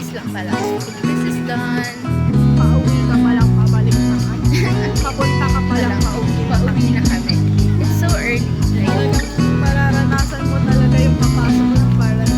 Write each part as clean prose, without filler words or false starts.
minutes lang pala. This is done. Pauwi ka pa lang, pabalik na ka. Papunta ka pa lang, Pauwi na kami. It's so early. Like, mararanasan mo talaga yung papasok ng parang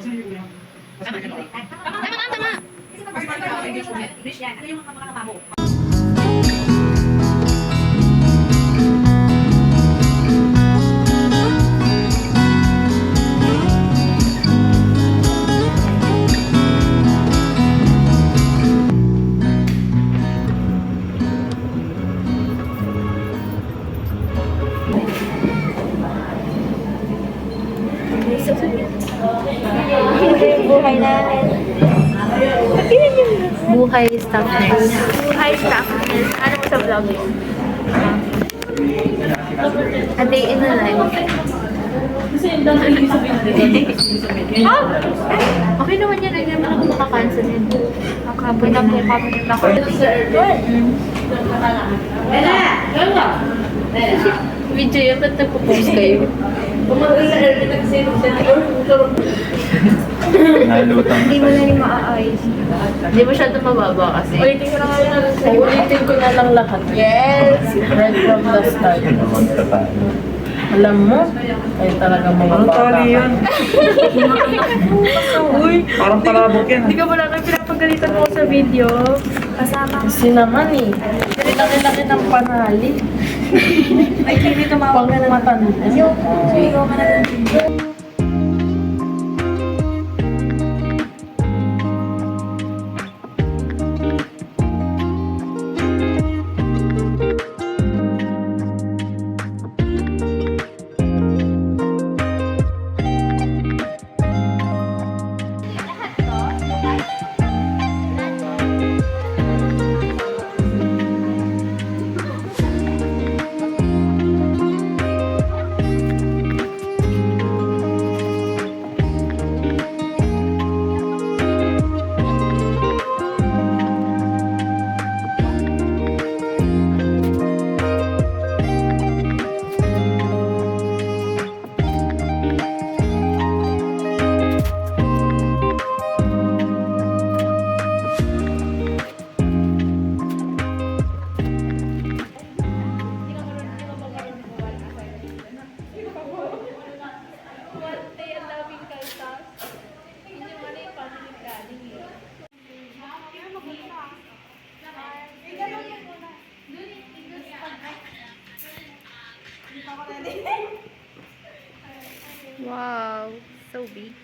ayun lang. Baliktad! Tama. buhay namin. Buhay staff nurse. Buhay staff nurse. Ano mo sa vlog? A day in the life. Ah! Okay naman yan. Hindi naman ako makakancel yun. Nakapon na po kami ng Video yun, ba't nagpo-post kayo? Nalutang. Hindi mo na rin maaayos. Hindi masyado mababa kasi. Ulitin ko na nga lang. Ulitin ko na lang lahat. Yes! Right from the start. Naman tatalo. Alam mo, ay talaga mga bata. Uy! Parang palabok yan. Hindi ka wala nang pinapagalitan mo sa video. Kasama. Kasi naman eh. Laki-laki ng panali. Ay, hindi tumawag Pang matanda. Yung, ikaw ka na lang. Wow, so big.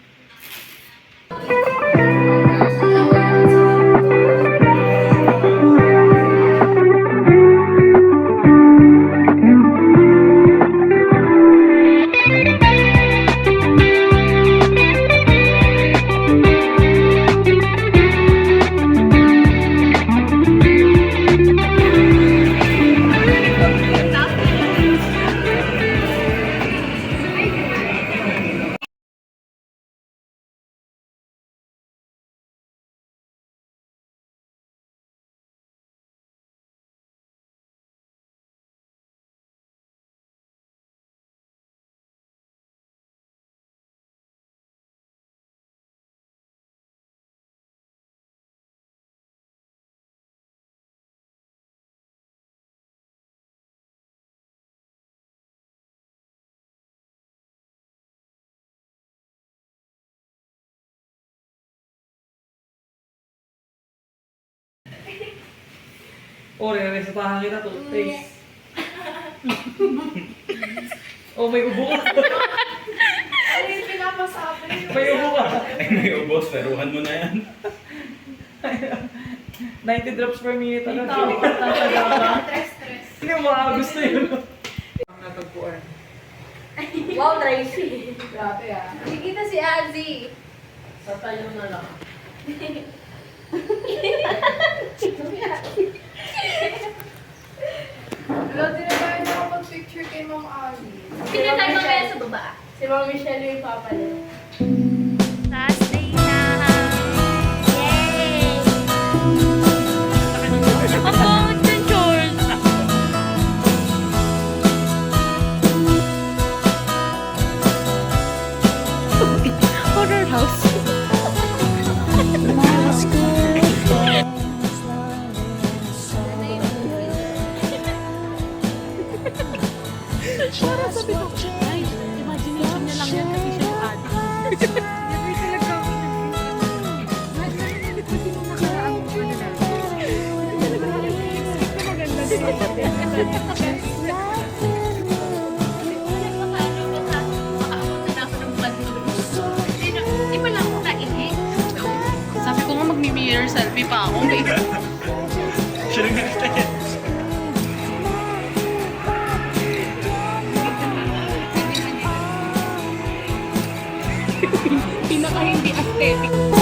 Oh, re-resetahan kita, toothpaste. Oh, may ubo ka. Ano yung pinapasabi? May ubo ka. Ay, may ubos. Peruhan mo na yan. 90 drops per minute. Ano? Stress. Hindi mo gusto yun. Wow, Tracy. Grabe ah. Nakikita si Azzy. Sa tayo na lang. Wala din na tayo nakapag-picture kay Ma'am Ali. Tingnan tayo mamaya sa baba. Si Ma'am Michelle yung papalit. Last day na. Yay! Ako, George. Horror house. Parang sabi ko, ay, imagination niya lang yan kasi siya yung ate. Never talaga ako nag-expect ko nung nakaraang ko na lang. Talaga nag-expect ko maganda din. Sabi ko nga magmi-mirror selfie pa ako. May Siya nang nag-stay. pinaka hindi aesthetic.